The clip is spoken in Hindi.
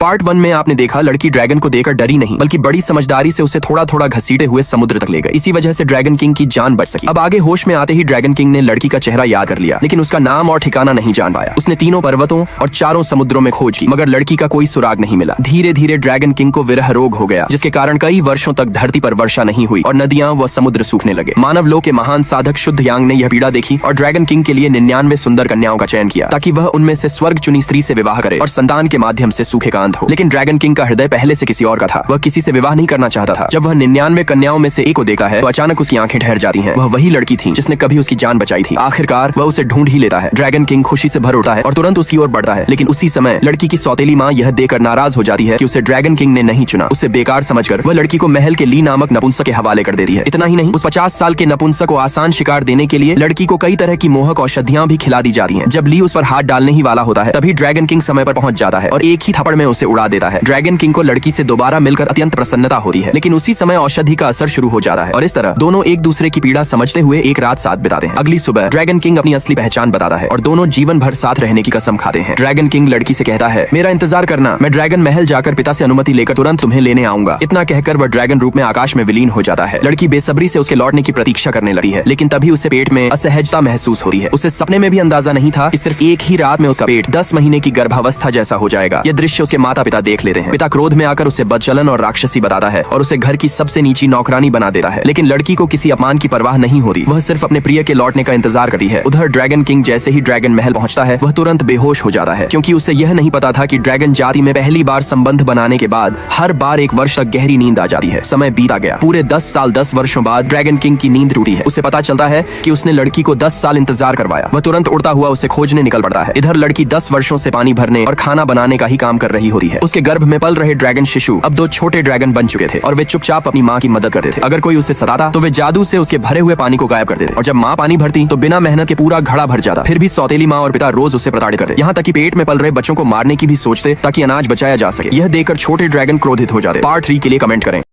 पार्ट 1 में आपने देखा लड़की ड्रैगन को देखकर डरी नहीं बल्कि बड़ी समझदारी से उसे थोड़ा थोड़ा घसीटे हुए समुद्र तक ले गई। इसी वजह से ड्रैगन किंग की जान बच सकी। अब आगे होश में आते ही ड्रैगन किंग ने लड़की का चेहरा याद कर लिया, लेकिन उसका नाम और ठिकाना नहीं जान पाया। उसने तीनों पर्वतों और चारों समुद्रों में खोज की, मगर लड़की का कोई सुराग नहीं मिला। धीरे धीरे ड्रैगन किंग को विरह रोग हो गया, जिसके कारण कई वर्षों तक धरती पर वर्षा नहीं हुई और नदियां व समुद्र सूखने लगे। मानव लोक के महान साधक शुद्ध यांग ने यह पीड़ा देखी और ड्रैगन किंग के लिए 99 सुंदर कन्याओं का चयन किया, ताकि वह उनमें से स्वर्ग चुनी स्त्री से विवाह करे और संतान के माध्यम से सूखे का अंत हो। लेकिन ड्रैगन किंग का हृदय पहले से किसी और का था। वह किसी से विवाह नहीं करना चाहता था। जब वह 99 कन्याओं में से एक को देखता है तो अचानक उसकी आंखें ठहर जाती हैं। वह वही लड़की थी जिसने कभी उसकी जान बचाई थी। आखिरकार वह उसे ढूंढ ही लेता है। ड्रैगन किंग खुशी से भर उठता है और तुरंत उसकी ओर बढ़ता है, लेकिन उसी समय लड़की की सौतेली माँ यह देखकर नाराज हो जाती है कि उसे ड्रैगन किंग ने नहीं चुना। उसे बेकार समझकर वह लड़की को महल के ली नामक नपुंसक के हवाले कर देती है। इतना ही नहीं, उस 50 साल के नपुंसक को आसान शिकार देने के लिए लड़की को कई तरह की मोहक औषधियां भी खिला दी जाती हैं। जब ली उस पर हाथ डालने ही वाला होता है, तभी ड्रैगन किंग समय पर पहुंच जाता है और एक ही थप्पड़ में उसे उड़ा देता है। ड्रैगन किंग को लड़की से दोबारा मिलकर अत्यंत प्रसन्नता होती है, लेकिन उसी समय औषधि का असर शुरू हो जाता है और इस तरह दोनों एक दूसरे की पीड़ा समझते हुए एक रात साथ बिताते हैं। अगली सुबह ड्रैगन किंग अपनी असली पहचान बताता है और दोनों जीवन भर साथ रहने की कसम खाते हैं। ड्रैगन किंग लड़की से कहता है, मेरा इंतजार करना, मैं ड्रैगन महल जाकर पिता से अनुमति लेकर तुरंत तुम्हें लेने आऊंगा। इतना कहकर वह ड्रैगन रूप में आकाश में विलीन हो जाता है। लड़की बेसब्री से उसके लौटने की प्रतीक्षा करने लगती है, लेकिन तभी उसे पेट में असहजता महसूस होती है। उसे सपने में भी अंदाजा नहीं था कि सिर्फ एक ही रात में उसका पेट 10 महीने की गर्भावस्था जैसा हो जाएगा। यह दृश्य उसके माता पिता देख लेते हैं। पिता क्रोध में आकर उसे बदचलन और राक्षसी बताता है और उसे घर की सबसे नीची नौकरानी बना देता है, लेकिन लड़की को किसी अपमान की परवाह नहीं होती। वह सिर्फ अपने प्रिय के लौटने का इंतजार करती है। उधर ड्रैगन किंग जैसे ही ड्रैगन महल पहुंचता है, वह तुरंत बेहोश हो जाता है, क्योंकि उसे यह नहीं पता था कि ड्रैगन जाति में पहली बार संबंध बनाने के बाद हर बार 1 वर्ष तक गहरी नींद आ जाती है। समय बीता गया। पूरे 10 साल 10 वर्षों बाद ड्रैगन किंग की नींद टूटी है। उसे पता चलता है कि उसने लड़की को 10 साल इंतजार करवाया। वह तुरंत उड़ता हुआ उसे खोजने निकल पड़ता है। इधर लड़की 10 वर्षों से पानी भरने और खाना बनाने का ही काम कर रही होती है। उसके गर्भ में पल रहे ड्रैगन शिशु अब 2 छोटे ड्रैगन बन चुके थे और वे चुपचाप अपनी माँ की मदद करते थे। अगर कोई उसे सताता तो वे जादू से उसके भरे हुए पानी को गायब कर देते और जब माँ पानी भरती तो बिना मेहनत के पूरा घड़ा भर जाता। फिर भी सौतेली माँ और पिता रोज उसे प्रताड़ित करते, यहाँ तक कि पेट में पल रहे बच्चों को मारने की भी सोचते ताकि अनाज बचाया जा सके। यह देखकर छोटे ड्रैगन क्रोधित हो जाते। पार्ट 3 के लिए कमेंट करें।